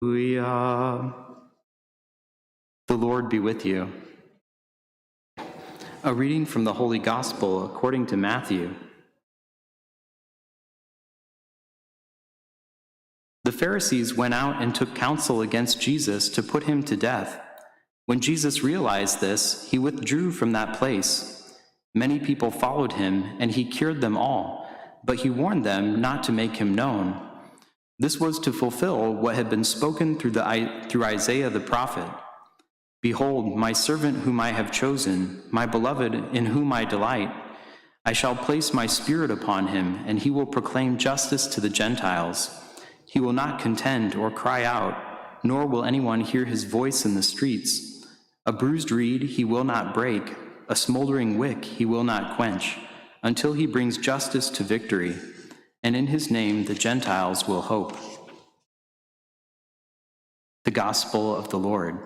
Hallelujah. The Lord be with you. A reading from the Holy Gospel according to Matthew. The Pharisees went out and took counsel against Jesus to put him to death. When Jesus realized this, he withdrew from that place. Many people followed him, and he cured them all, but he warned them not to make him known. This was to fulfill what had been spoken through Isaiah the prophet. Behold, my servant whom I have chosen, my beloved in whom I delight. I shall place my spirit upon him, and he will proclaim justice to the Gentiles. He will not contend or cry out, nor will anyone hear his voice in the streets. A bruised reed he will not break, a smoldering wick he will not quench, until he brings justice to victory, and in his name the Gentiles will hope. The Gospel of the Lord.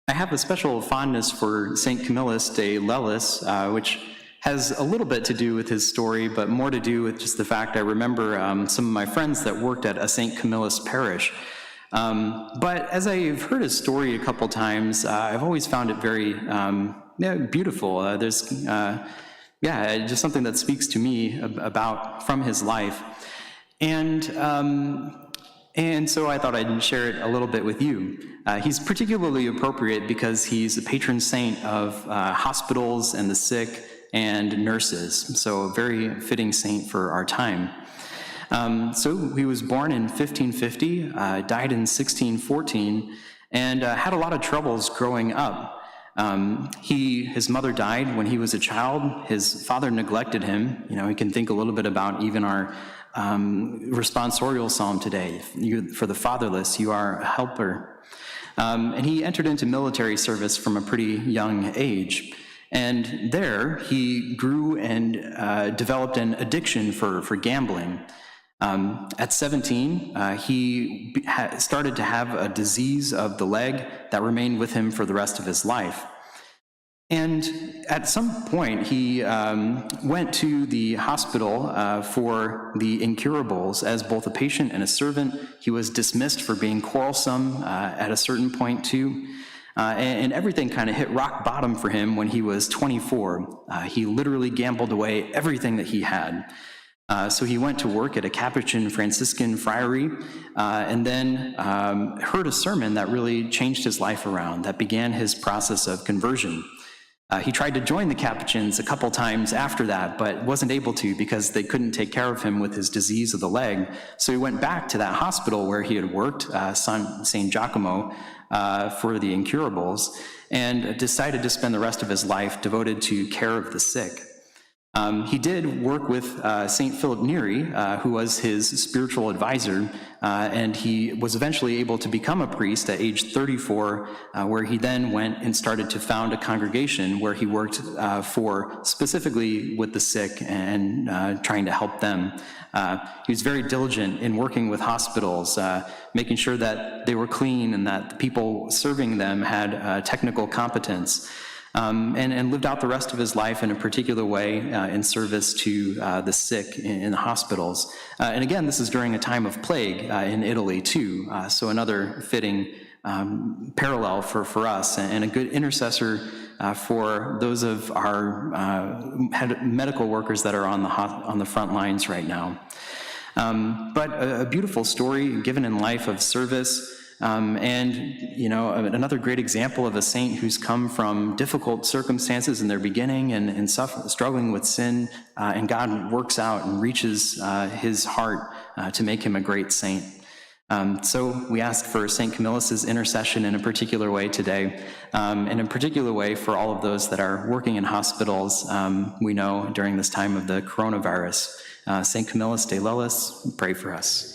I have a special fondness for St. Camillus de Lellis, which has a little bit to do with his story, but more to do with just the fact I remember some of my friends that worked at a St. Camillus parish. But as I've heard his story a couple times, I've always found it very beautiful. There's just something that speaks to me from his life. And so I thought I'd share it a little bit with you. He's particularly appropriate because he's a patron saint of hospitals and the sick and nurses, so a very fitting saint for our time. So he was born in 1550, died in 1614, and had a lot of troubles growing up. His mother died when he was a child. His father neglected him. You can think a little bit about even our responsorial psalm today. For the fatherless, you are a helper. And he entered into military service from a pretty young age. And there he grew and developed an addiction for gambling. At 17, he started to have a disease of the leg that remained with him for the rest of his life. And at some point, he went to the hospital for the incurables as both a patient and a servant. He was dismissed for being quarrelsome at a certain point, too. And everything kind of hit rock bottom for him when he was 24. He literally gambled away everything that he had. So he went to work at a Capuchin Franciscan friary and then heard a sermon that really changed his life around, that began his process of conversion. He tried to join the Capuchins a couple times after that, but wasn't able to because they couldn't take care of him with his disease of the leg. So he went back to that hospital where he had worked, St. Giacomo, for the incurables, and decided to spend the rest of his life devoted to care of the sick. He did work with St. Philip Neri, who was his spiritual advisor, and he was eventually able to become a priest at age 34, where he then went and started to found a congregation where he worked specifically with the sick and trying to help them. He was very diligent in working with hospitals, making sure that they were clean and that the people serving them had technical competence. And lived out the rest of his life in a particular way in service to the sick in the hospitals. And again, this is during a time of plague in Italy, too, so another fitting parallel for us, and a good intercessor for those of our medical workers that are on the front lines right now. But a beautiful story given in life of service. Another great example of a saint who's come from difficult circumstances in their beginning and struggling with sin, and God works out and reaches his heart to make him a great saint. So we ask for St. Camillus' intercession in a particular way today, and in a particular way for all of those that are working in hospitals, we know during this time of the coronavirus. St. Camillus de Lellis, pray for us.